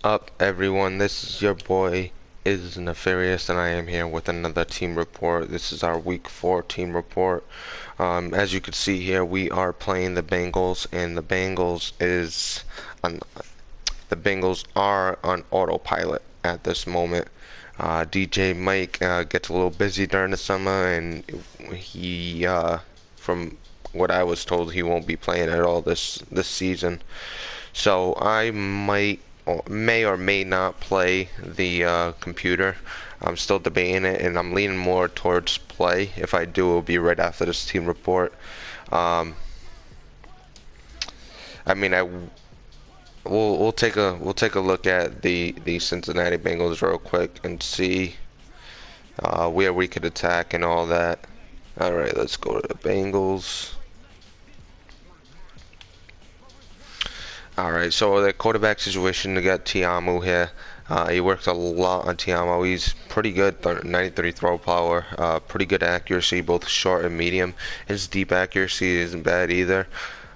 Up, everyone? This is your boy is Nefarious, and I am here with another team report. This is our Week 4 team report. As you can see here, we are playing the Bengals, and on, the Bengals are on autopilot at this moment. DJ Mike gets a little busy during the summer, and from what I was told, he won't be playing at all this season. So I may or may not play the computer. I'm still debating it, and I'm leaning more towards play. If I do, it'll be right after this team report. Um, I mean, we'll take a look at the Cincinnati Bengals real quick and see where we could attack and all that. All right, let's go to the Bengals. All right, so the quarterback situation, we got Tiamu here. He works a lot on Tiamu. He's pretty good, 93 throw power, pretty good accuracy, both short and medium. His deep accuracy isn't bad either.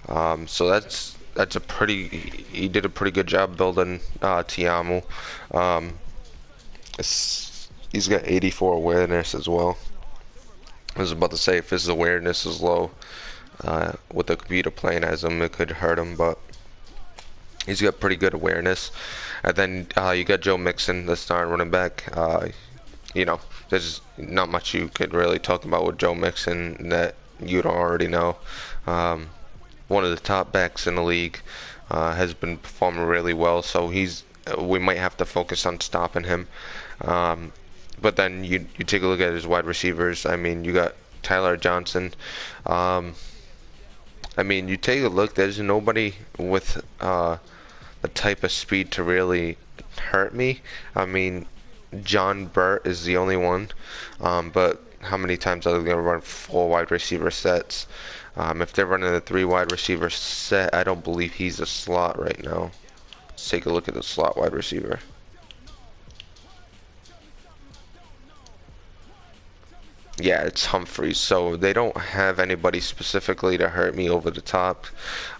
So that's a pretty. He did a pretty good job building Tiamu. Um, he's got 84 awareness as well. I was about to say if his awareness is low, with the computer playing as him, it could hurt him, but he's got pretty good awareness. And then you got Joe Mixon, the starting running back. There's not much you could really talk about with Joe Mixon that you don't already know. One of the top backs in the league, has been performing really well, so we might have to focus on stopping him. But then you take a look at his wide receivers. I mean, you got Tyler Johnson. You take a look. There's nobody with the type of speed to really hurt me. I mean, John Burt is the only one. But how many times are they going to run 4 wide receiver sets? If they're running a 3 wide receiver set, I don't believe he's a slot right now. Let's take a look at the slot wide receiver. Yeah, it's Humphreys. So they don't have anybody specifically to hurt me over the top.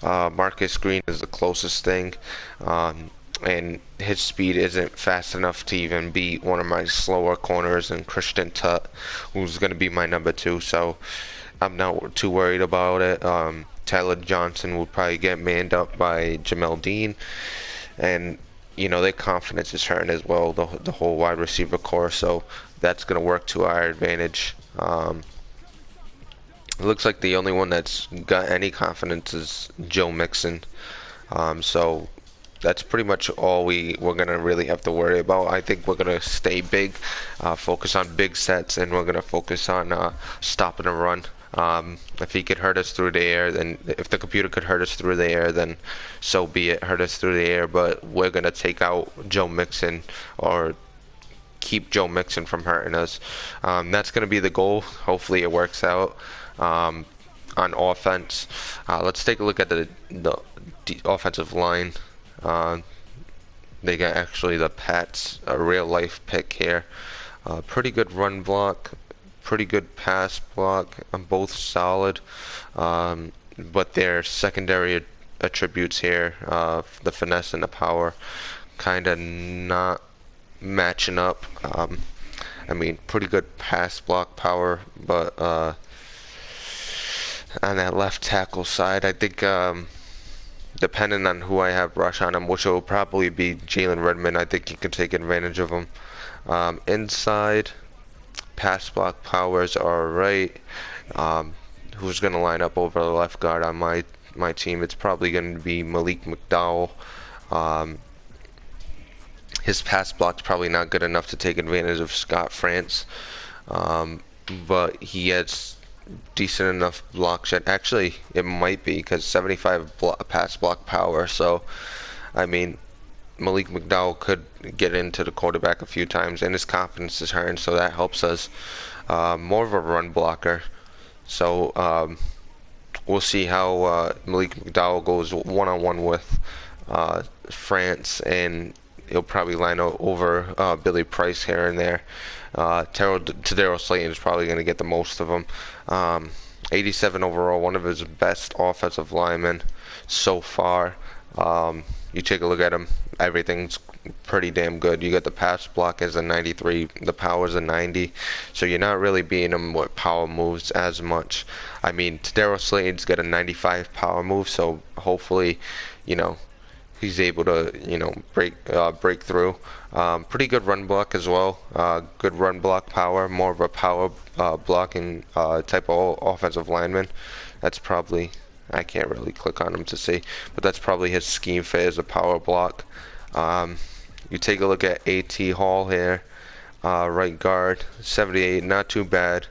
Marcus Green is the closest thing. And his speed isn't fast enough to even beat one of my slower corners and Christian Tutt, who's going to be my number 2. So I'm not too worried about it. Tyler Johnson will probably get manned up by Jamel Dean. And, their confidence is hurting as well, the whole wide receiver core. So that's going to work to our advantage. It looks like the only one that's got any confidence is Joe Mixon. So that's pretty much all we're going to really have to worry about. I think we're going to stay big, focus on big sets, and we're going to focus on stopping the run. If he could hurt us through the air, then if the computer could hurt us through the air, then so be it. Hurt us through the air, but we're going to take out Joe Mixon or keep Joe Mixon from hurting us. That's going to be the goal. Hopefully it works out. On offense, let's take a look at the offensive line. They got actually the Pats, a real life pick here. Pretty good run block, pretty good pass block. Both solid, but their secondary attributes here, the finesse and the power, kind of not matching up. Pretty good pass block power, but on that left tackle side, I think depending on who I have rush on him, which will probably be Jalen Redmond, I think he can take advantage of him. Inside, pass block powers are right. Who's going to line up over the left guard on my team? It's probably going to be Malik McDowell. His pass block's probably not good enough to take advantage of Scott France, but he has decent enough block shed. Actually, it might be because 75 pass block power. So, Malik McDowell could get into the quarterback a few times, and his confidence is hurting, so that helps us. More of a run blocker. So we'll see how Malik McDowell goes one-on-one with France, and he'll probably line over Billy Price here and there. Tadaro Slayton is probably going to get the most of them. 87 overall, one of his best offensive linemen so far. you take a look at him, everything's pretty damn good. You got the pass block as a 93, the power's a 90, so you're not really beating him with power moves as much. I mean, Daryl Slade's got a 95 power move, so hopefully, you know, he's able to, break through. Pretty good run block as well. Good run block power, more of a power blocking type of offensive lineman. That's probably, I can't really click on him to see, but that's probably his scheme fit as a power block. You take a look at A.T. Hall here, right guard, 78, not too bad.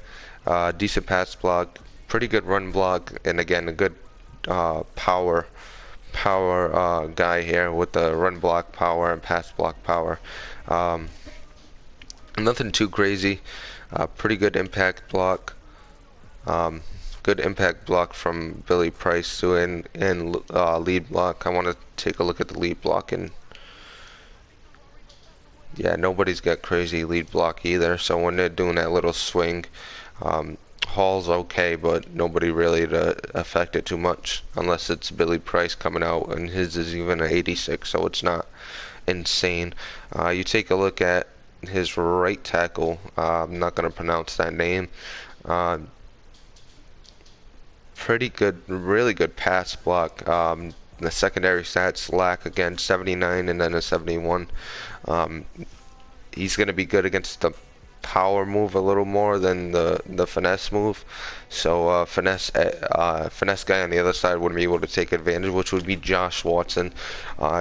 Decent pass block, pretty good run block, and again, a good power guy here with the run block power and pass block power. Um, Nothing too crazy. Pretty good impact block. Good impact block from Billy Price too, and lead block. I want to take a look at the lead block, and yeah, nobody's got crazy lead block either. So when they're doing that little swing, Hall's okay, but nobody really to affect it too much unless it's Billy Price coming out, and his is even an 86, so it's not insane. You take a look at his right tackle. I'm not going to pronounce that name. Uh, Pretty good, really good pass block. The secondary stats lack again, 79 and then a 71. Um, he's going to be good against the power move a little more than the finesse move. So finesse guy on the other side wouldn't be able to take advantage, which would be Josh Watson.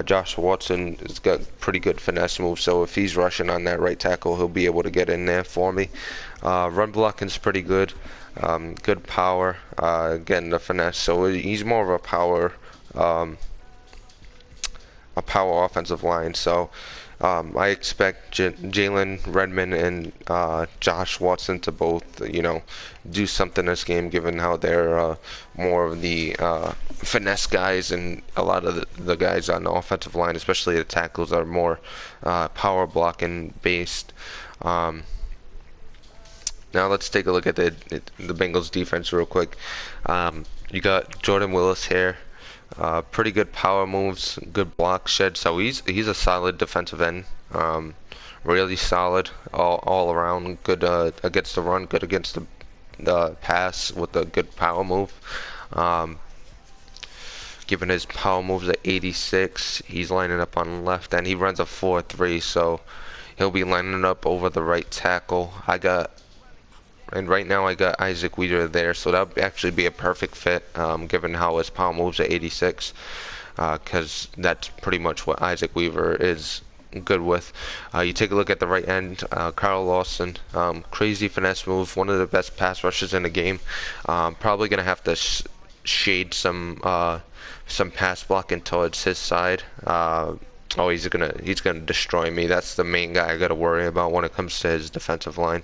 Josh Watson has got pretty good finesse move, so if he's rushing on that right tackle, he'll be able to get in there for me. Run blocking's pretty good. Good power. Again, the finesse. So he's more of a power offensive line. So I expect Jalen Redmond and Josh Watson to both, do something this game, given how they're more of the finesse guys, and a lot of the guys on the offensive line, especially the tackles, are more power blocking based. Now let's take a look at the Bengals defense real quick. You got Jordan Willis here. Pretty good power moves, good block shed. So he's a solid defensive end. Really solid all around. Good against the run, good against the pass with a good power move. Given his power moves at 86, he's lining up on the left, and he runs a 4-3. So he'll be lining up over the right tackle. And right now I got Isaac Weeder there, so that would actually be a perfect fit, given how his power moves at 86, because that's pretty much what Isaac Weaver is good with. You take a look at the right end, Carl Lawson, crazy finesse move, one of the best pass rushes in the game. Probably gonna have to shade some pass blocking towards his side. He's gonna destroy me. That's the main guy I gotta worry about when it comes to his defensive line.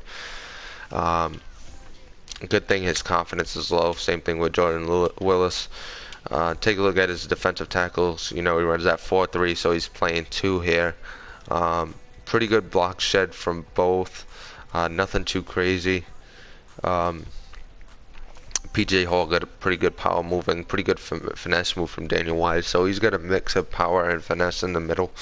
Good thing his confidence is low. Same thing with Jordan Willis. Take a look at his defensive tackles. He runs that 4-3, so he's playing 2 here. Pretty good block shed from both. Nothing too crazy. PJ Hall got a pretty good power move and pretty good finesse move from Daniel Wise. So he's got a mix of power and finesse in the middle.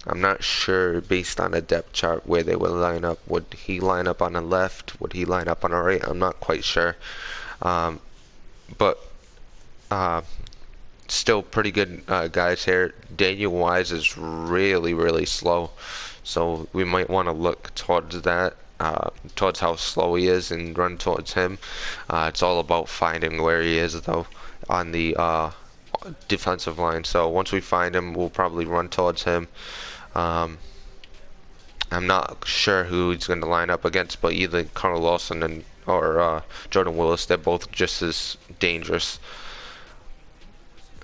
I'm not sure, based on the depth chart, where they would line up. Would he line up on the left? Would he line up on the right? I'm not quite sure. But still pretty good guys here. Daniel Wise is really, really slow. So we might want to look towards that, towards how slow he is, and run towards him. It's all about finding where he is, though, on the defensive line. So once we find him, we'll probably run towards him. I'm not sure who he's going to line up against, but either Carl Lawson or Jordan Willis, they're both just as dangerous.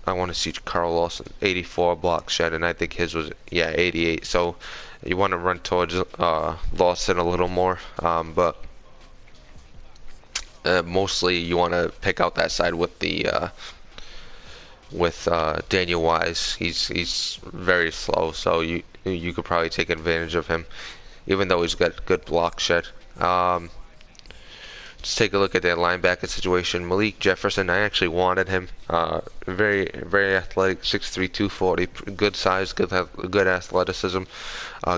I want to see Carl Lawson, 84 block shed, and I think his was, 88. So you want to run towards Lawson a little more, but mostly you want to pick out that side with Daniel Wise. He's very slow, so you could probably take advantage of him, even though he's got good block shed. Let's take a look at their linebacker situation. Malik Jefferson, I actually wanted him. Very, very athletic, 6'3", 240, good size, good athleticism,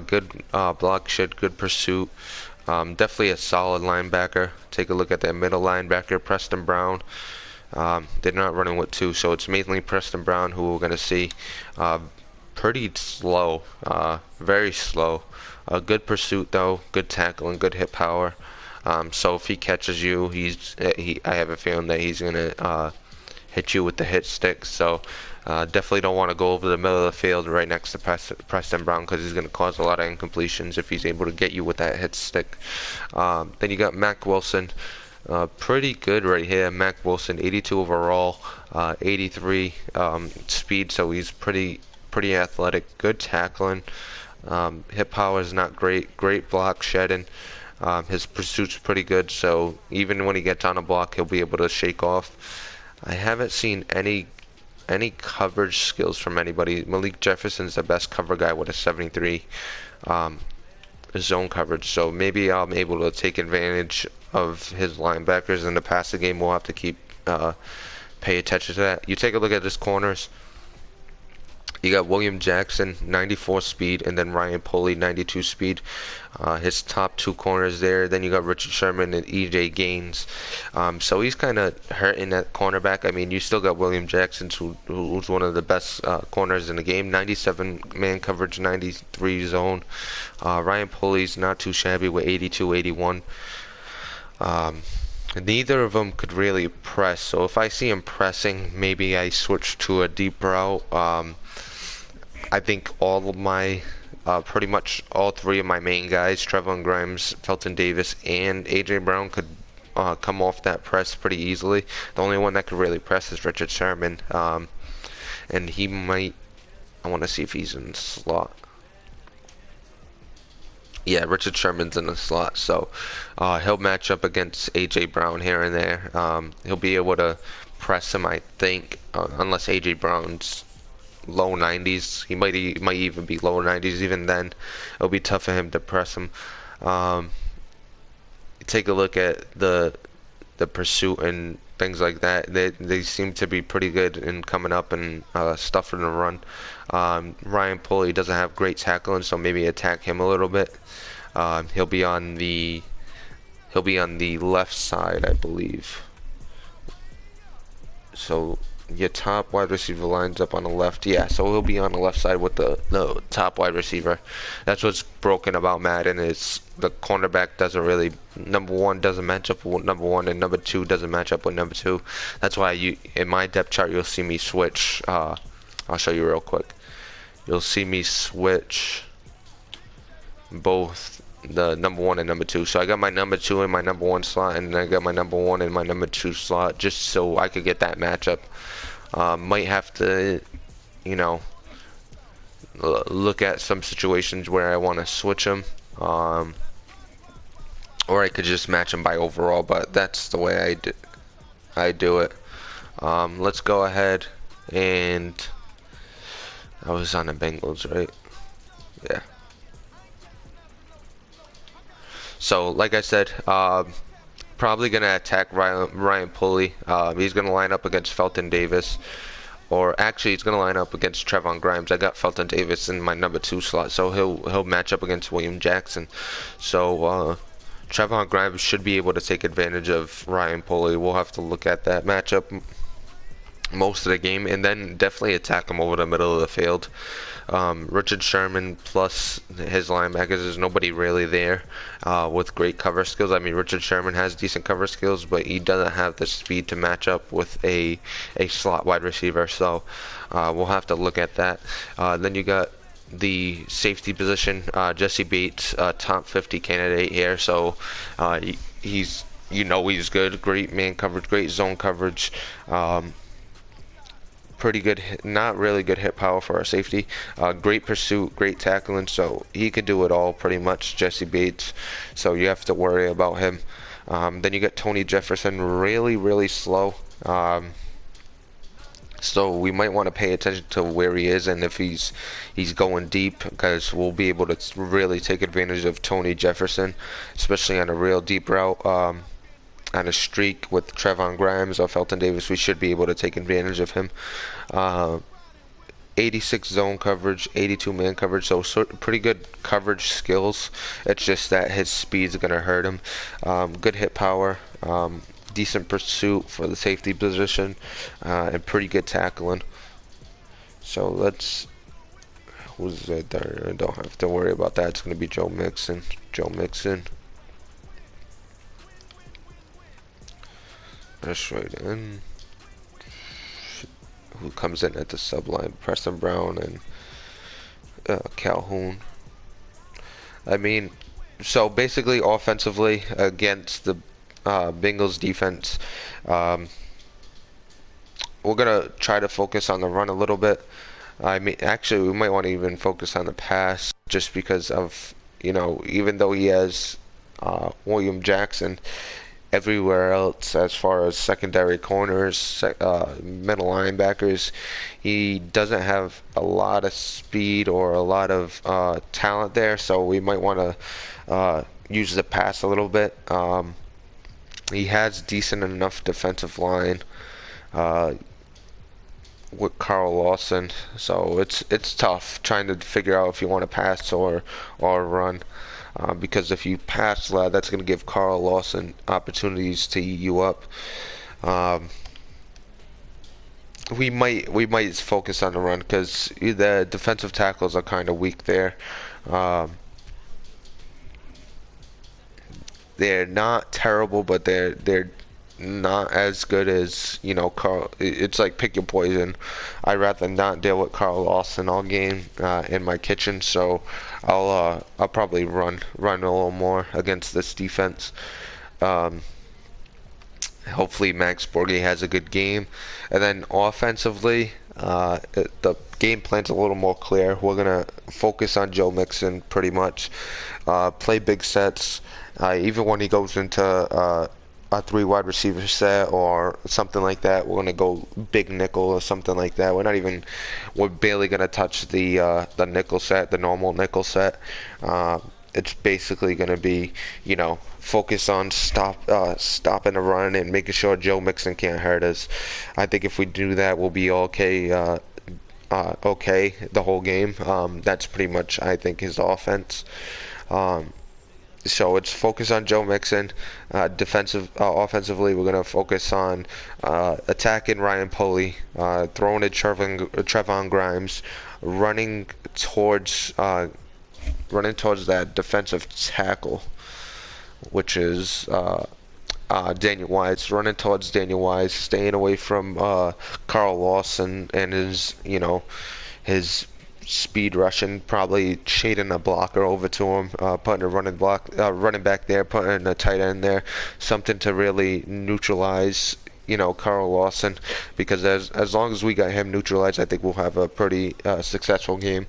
good block shed, good pursuit. Definitely a solid linebacker. Take a look at their middle linebacker, Preston Brown. They're not running with two, so it's mainly Preston Brown who we're going to see. Uh, Pretty slow, very slow. Good pursuit though, good tackle and good hit power. So if he catches you, I have a feeling that he's gonna hit you with the hit stick. So definitely don't want to go over the middle of the field right next to Preston Brown because he's gonna cause a lot of incompletions if he's able to get you with that hit stick. Then you got Mac Wilson. Pretty good right here. Mac Wilson, 82 overall, 83 speed, so he's pretty athletic. Good tackling. Hip power is not great. Great block shedding. His pursuit's pretty good, so even when he gets on a block, he'll be able to shake off. I haven't seen any coverage skills from anybody. Malik Jefferson's the best cover guy with a 73 zone coverage, so maybe I'm able to take advantage of his linebackers in the passing game. We'll have to keep pay attention to that. You take a look at his corners. You got William Jackson, 94 speed, and then Ryan Pulley, 92 speed. His top two corners there. Then you got Richard Sherman and EJ Gaines. So he's kind of hurting at cornerback. I mean, you still got William Jackson, who's one of the best corners in the game. 97 man coverage, 93 zone. Ryan Pulley's not too shabby with 82, 81. Neither of them could really press. So if I see him pressing, maybe I switch to a deep route. I think pretty much all three of my main guys, Trevon Grimes, Felton Davis, and A.J. Brown could come off that press pretty easily. The only one that could really press is Richard Sherman, and he might. I want to see if he's in the slot. Yeah, Richard Sherman's in the slot, so he'll match up against A.J. Brown here and there. He'll be able to press him, I think, unless A.J. Brown's low 90s. He might even be lower 90s. Even then, it'll be tough for him to press him. Take a look at the pursuit and things like that. They seem to be pretty good in coming up and stuffing the run. Ryan Pulley doesn't have great tackling, so maybe attack him a little bit. He'll be on the left side, I believe. So your top wide receiver lines up on the left. Yeah, so he'll be on the left side with the top wide receiver. That's what's broken about Madden is the cornerback doesn't really, number one doesn't match up with number one, and number two doesn't match up with number two. That's why in my depth chart you'll see me switch. I'll show you real quick. You'll see me switch both the number one and number two. So I got my number two in my number one slot, and I got my number one in my number two slot, just so I could get that matchup. Might have to, look at some situations where I want to switch them, or I could just match them by overall. But that's the way I do it. Let's go ahead and I was on the Bengals, right? Yeah. So, like I said, probably going to attack Ryan Pulley. He's going to line up against Felton Davis. Or actually, he's going to line up against Trevon Grimes. I got Felton Davis in my number two slot, so he'll match up against William Jackson. So, Trevon Grimes should be able to take advantage of Ryan Pulley. We'll have to look at that matchup most of the game, and then definitely attack him over the middle of the field. Richard Sherman plus his linebackers, there's nobody really there with great cover skills. I mean, Richard Sherman has decent cover skills, but he doesn't have the speed to match up with a slot wide receiver, so we'll have to look at that. Then you got the safety position, Jesse Bates, top 50 candidate here, so he's good, great man coverage, great zone coverage, pretty good, not really good hit power for our safety. Great pursuit, great tackling, so he could do it all pretty much, Jesse Bates. So you have to worry about him. Then you got Tony Jefferson, really, really slow. So we might want to pay attention to where he is and if he's going deep, because we'll be able to really take advantage of Tony Jefferson, especially on a real deep route. on a streak with Trevon Grimes or Felton Davis, we should be able to take advantage of him. Uh, 86 zone coverage, 82 man coverage, so pretty good coverage skills. It's just that his speed's gonna hurt him. Good hit power, decent pursuit for the safety position, and pretty good tackling. So let's. Who's it there? I don't have to worry about that. It's gonna be Joe Mixon. Joe Mixon. That's right in. Who comes in at the sub line? Preston Brown and Calhoun. I mean, so basically offensively against the Bengals defense, um, we're gonna try to focus on the run a little bit. I mean, actually, we might want to even focus on the pass just because of, even though he has William Jackson, everywhere else as far as secondary corners, middle linebackers, he doesn't have a lot of speed or a lot of talent there, so we might want to use the pass a little bit. He has decent enough defensive line uh, with Carl Lawson, so it's tough trying to figure out if you want to pass or run. Because if you pass that's going to give Carl Lawson opportunities to eat you up. Um, we might focus on the run because the defensive tackles are kind of weak there. Um, they're not terrible, but they're not as good as Carl. It's like pick your poison. I'd rather not deal with Carl Lawson all game in my kitchen, so I'll probably run a little more against this defense. Um, Hopefully Max Borghi has a good game, and then offensively, the game plan's a little more clear. We're gonna focus on Joe Mixon pretty much, play big sets, even when he goes into a three wide receiver set or something like that. We're gonna go big nickel or something like that. We're barely gonna touch the nickel set, the normal nickel set. It's basically gonna be, focus on stopping the run and making sure Joe Mixon can't hurt us. I think if we do that, we'll be okay. Okay, the whole game. That's pretty much, I think, his offense. Um, so it's focus on Joe Mixon. Offensively, we're gonna focus on attacking Ryan Pulley, throwing at Trevon Grimes, running towards that defensive tackle, which is Daniel Wise, running towards Daniel Wise, staying away from Carl Lawson and his speed rushing, probably shading a blocker over to him, putting a running back there, putting a tight end there, something to really neutralize Carl Lawson, because as long as we got him neutralized, I think we'll have a pretty successful game.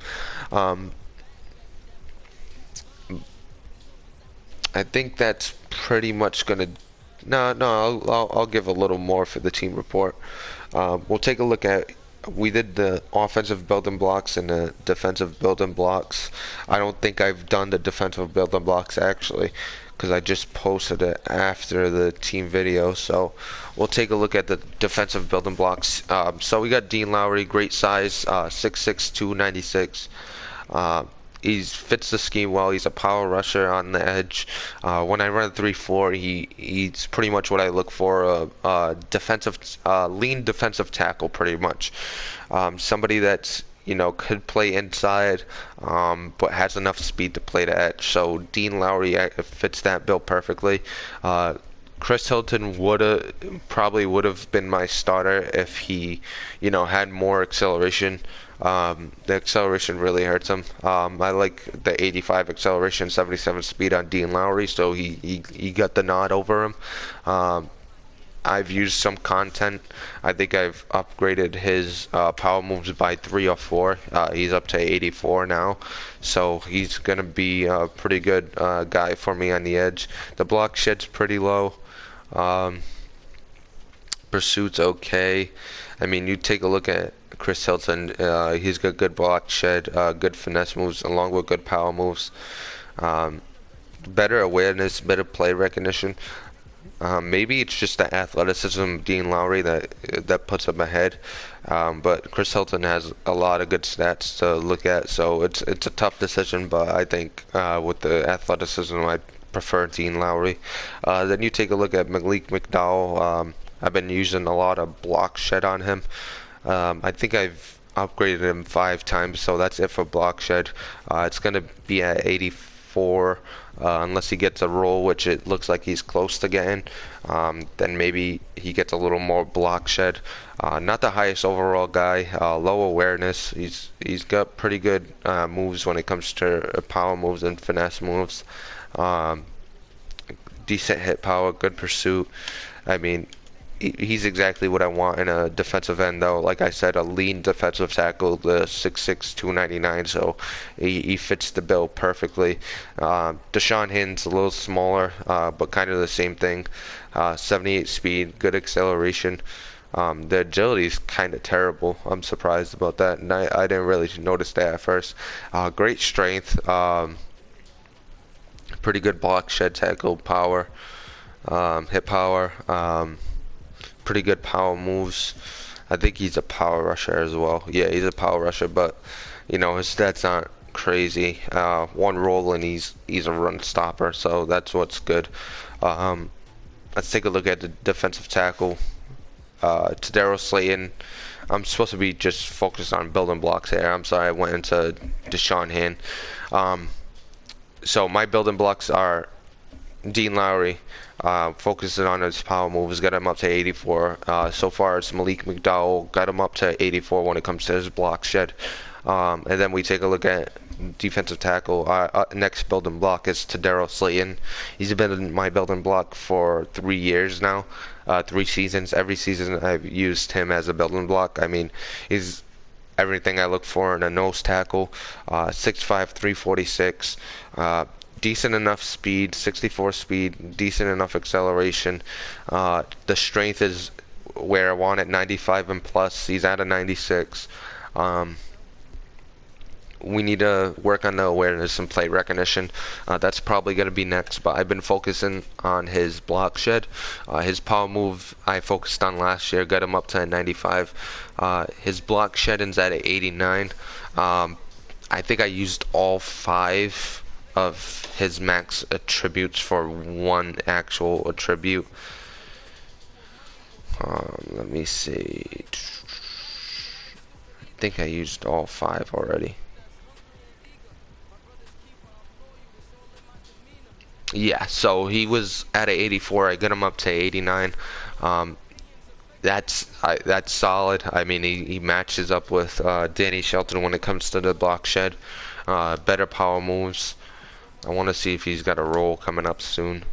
I think that's pretty much gonna. No, no, I'll give a little more for the team report. We'll take a look at. We did the offensive building blocks and the defensive building blocks. I don't think I've done the defensive building blocks actually, because I just posted it after the team video. So we'll take a look at the defensive building blocks. So we got Dean Lowry, great size, 6'6", 296. He fits the scheme well. He's a power rusher on the edge. When I run 3-4, he's pretty much what I look for. Defensive, lean defensive tackle, pretty much. Somebody that's could play inside, but has enough speed to play the edge. So Dean Lowry fits that bill perfectly. Chris Hilton probably would have been my starter if he, had more acceleration. The acceleration really hurts him. I like the 85 acceleration, 77 speed on Dean Lowry, so he got the nod over him. I've used some content. I think I've upgraded his power moves by 3 or 4. He's up to 84 now, so he's gonna be a pretty good guy for me on the edge. The block shed's pretty low. Pursuit's okay. I mean, you take a look at Chris Hilton. He's got good block shed, good finesse moves, along with good power moves. Better awareness, better play recognition. Maybe it's just the athleticism of Dean Lowry that puts him ahead. But Chris Hilton has a lot of good stats to look at, so it's a tough decision. But I think with the athleticism, I prefer Dean Lowry. Then you take a look at Malik McDowell. I've been using a lot of block shed on him. I think I've upgraded him 5 times, so that's it for block shed. It's going to be at 84 unless he gets a roll, which it looks like he's close to getting. Then maybe he gets a little more block shed. Not the highest overall guy, low awareness. He's got pretty good moves when it comes to power moves and finesse moves. Um, Decent hit power, good pursuit. I mean, he's exactly what I want in a defensive end, though. Like I said, a lean defensive tackle, the 6'6", 299, so he fits the bill perfectly. Deshaun Hin's a little smaller, but kind of the same thing. 78 speed, good acceleration. The agility is kind of terrible. I'm surprised about that, and I didn't really notice that at first. Great strength, pretty good block, shed, tackle, power, hit power. Pretty good power moves. I think he's a power rusher as well. Yeah, he's a power rusher, but his stats aren't crazy. One roll and he's a run stopper, so that's what's good. Um, let's take a look at the defensive tackle. Tadaro Slayton. I'm supposed to be just focused on building blocks here. I'm sorry, I went into Deshaun Hand. Um, so my building blocks are Dean Lowry, focusing on his power moves, got him up to 84. So far, it's Malik McDowell, got him up to 84 when it comes to his block shed. And then we take a look at defensive tackle. Next building block is Tadaro Slayton. He's been in my building block for 3 years now, 3 seasons. Every season I've used him as a building block. I mean, he's everything I look for in a nose tackle. 6'5", 346. Decent enough speed, 64 speed, decent enough acceleration. The strength is where I want it, 95 and plus. He's at a 96. We need to work on the awareness and play recognition. That's probably going to be next, but I've been focusing on his block shed. His power move I focused on last year, got him up to 95. His block shedding's at 89. I think I used all 5 of his max attributes for one actual attribute. Let me see. I think I used all 5 already. Yeah, so he was at a 84. I got him up to 89. Um, that's solid. I mean, he matches up with Danny Shelton when it comes to the block shed. Better power moves. I want to see if he's got a roll coming up soon.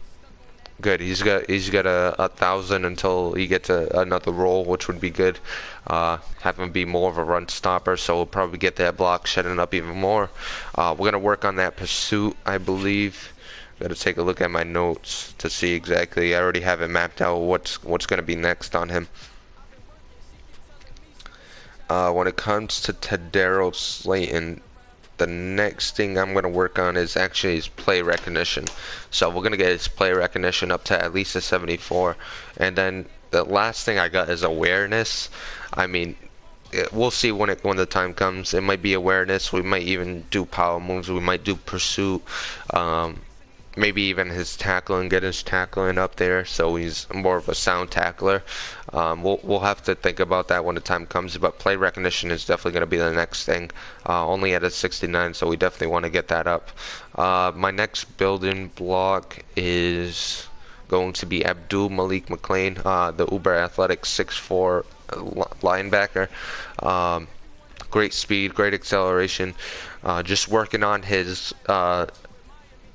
Good. He's got a 1,000 until he gets another roll, which would be good. Have him be more of a run stopper, so we'll probably get that block shedding up even more. We're gonna work on that pursuit, I believe. Gotta take a look at my notes to see exactly. I already have it mapped out what's gonna be next on him. When it comes to Tadaro Slayton, the next thing I'm going to work on is actually his play recognition. So we're going to get his play recognition up to at least a 74. And then the last thing I got is awareness. I mean, we'll see when the time comes. It might be awareness. We might even do power moves. We might do pursuit. Maybe even his tackling, get his tackling up there, so he's more of a sound tackler. We'll have to think about that when the time comes, but play recognition is definitely going to be the next thing. Only at a 69, so we definitely want to get that up. My next building block is going to be Abdul Malik McLean, the uber athletic 6'4" linebacker. Great speed, great acceleration. Just working on his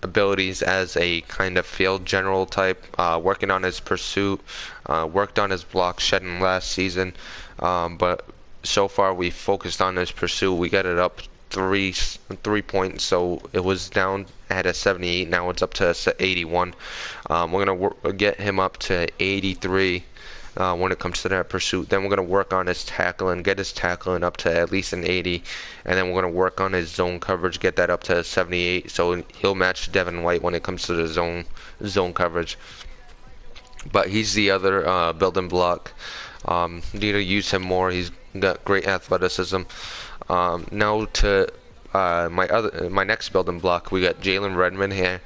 abilities as a kind of field general type, working on his pursuit, worked on his block shedding last season, but so far we focused on his pursuit. We got it up three points, so it was down at a 78. Now it's up to 81. We're gonna get him up to 83. When it comes to that pursuit. Then we're going to work on his tackling, get his tackling up to at least an 80, and then we're going to work on his zone coverage, get that up to 78, so he'll match Devin White when it comes to the zone coverage. but he's the other building block. Need to use him more. He's got great athleticism. Now to my next building block, we got Jalen Redmond here.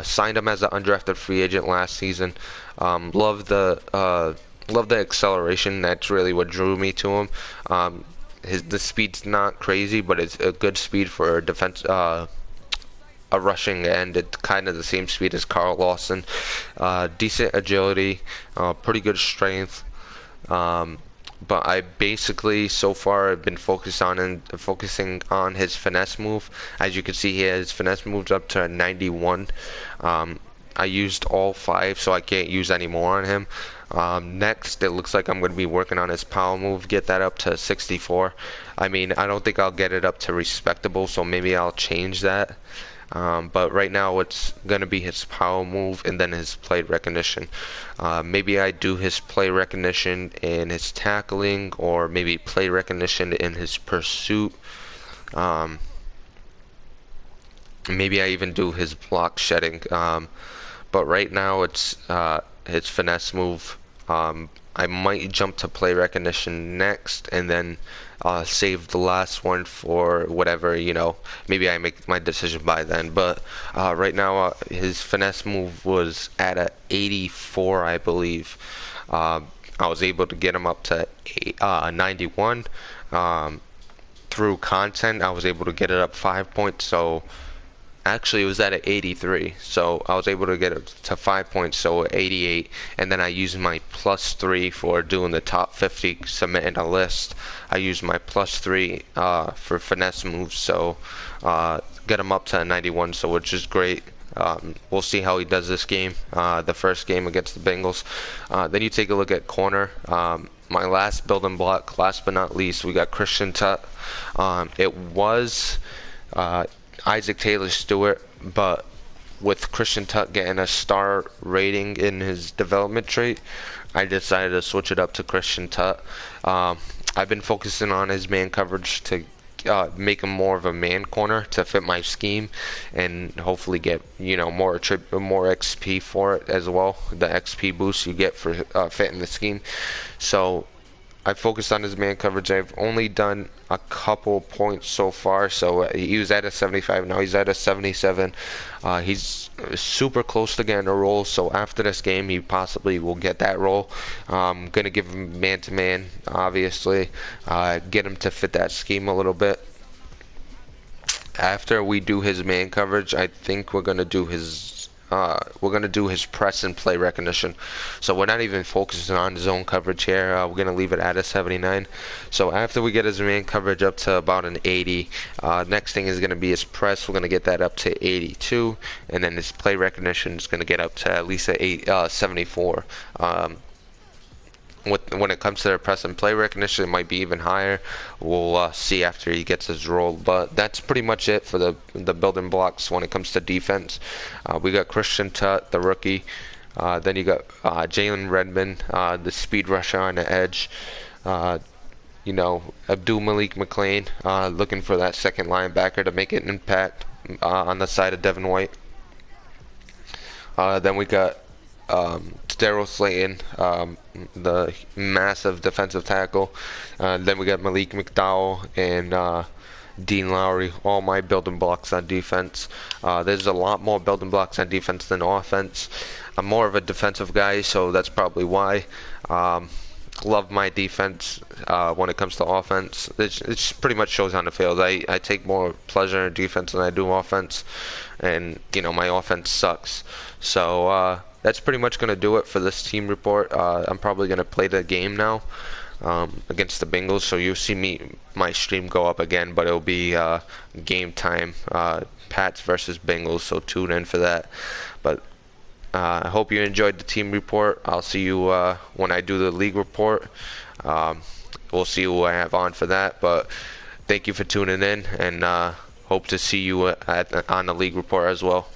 Signed him as an undrafted free agent last season. Love the acceleration. That's really what drew me to him. The speed's not crazy, but it's a good speed for a defense. A rushing end. It's kind of the same speed as Carl Lawson. Decent agility, pretty good strength. Um, but I basically so far have been focusing on his finesse move. As you can see here, his finesse moves up to 91. I used all 5, so I can't use any more on him. Next, it looks like I'm going to be working on his power move, get that up to 64. I mean, I don't think I'll get it up to respectable, so maybe I'll change that. But right now it's going to be his power move and then his play recognition. Maybe I do his play recognition in his tackling, or maybe play recognition in his pursuit. Um, Maybe I even do his block shedding. But right now it's his finesse move. I might jump to play recognition next, and then save the last one for whatever, maybe I make my decision by then. But right now, his finesse move was at a 84, I believe. I was able to get him up to 91. Through content, I was able to get it up 5 points. So actually, it was at an 83, so I was able to get it to 5 points, so 88, and then I used my +3 for doing the top 50, submitting a list. I used my +3 for finesse moves, so get him up to 91, so which is great. We'll see how he does this game, the first game against the Bengals. Then you take a look at corner. My last building block, last but not least, we got Christian Tutt. It was Isaac Taylor Stewart, but with Christian Tutt getting a star rating in his development trait, I decided to switch it up to Christian Tutt. I've been focusing on his man coverage to make him more of a man corner to fit my scheme, and hopefully get more XP for it as well. The XP boost you get for fitting the scheme. So I focused on his man coverage. I've only done a couple points so far. So he was at a 75. Now he's at a 77. He's super close to getting a role. So after this game, he possibly will get that role. I'm going to give him man-to-man, obviously. Get him to fit that scheme a little bit. After we do his man coverage, I think we're going to do his press and play recognition. So we're not even focusing on zone coverage here. We're going to leave it at a 79. So after we get his man coverage up to about an 80, next thing is going to be his press. We're going to get that up to 82, and then his play recognition is going to get up to at least a 74. When it comes to their press and play recognition, it might be even higher. We'll see after he gets his role. But that's pretty much it for the building blocks when it comes to defense. We got Christian Tutt, the rookie. Then you got Jalen Redmond, the speed rusher on the edge. Abdul Malik McLean, looking for that second linebacker to make an impact on the side of Devin White. Then we got Daryl Slayton, the massive defensive tackle. Then we got Malik McDowell and Dean Lowry, all my building blocks on defense. There's a lot more building blocks on defense than offense. I'm more of a defensive guy, so that's probably why. Love my defense when it comes to offense. It pretty much shows on the field. I take more pleasure in defense than I do offense, and my offense sucks. So that's pretty much going to do it for this team report. I'm probably going to play the game now against the Bengals, so you'll see my stream go up again, but it'll be game time, Pats versus Bengals, so tune in for that. But I hope you enjoyed the team report. I'll see you when I do the league report. We'll see who I have on for that, but thank you for tuning in, and hope to see you on the league report as well.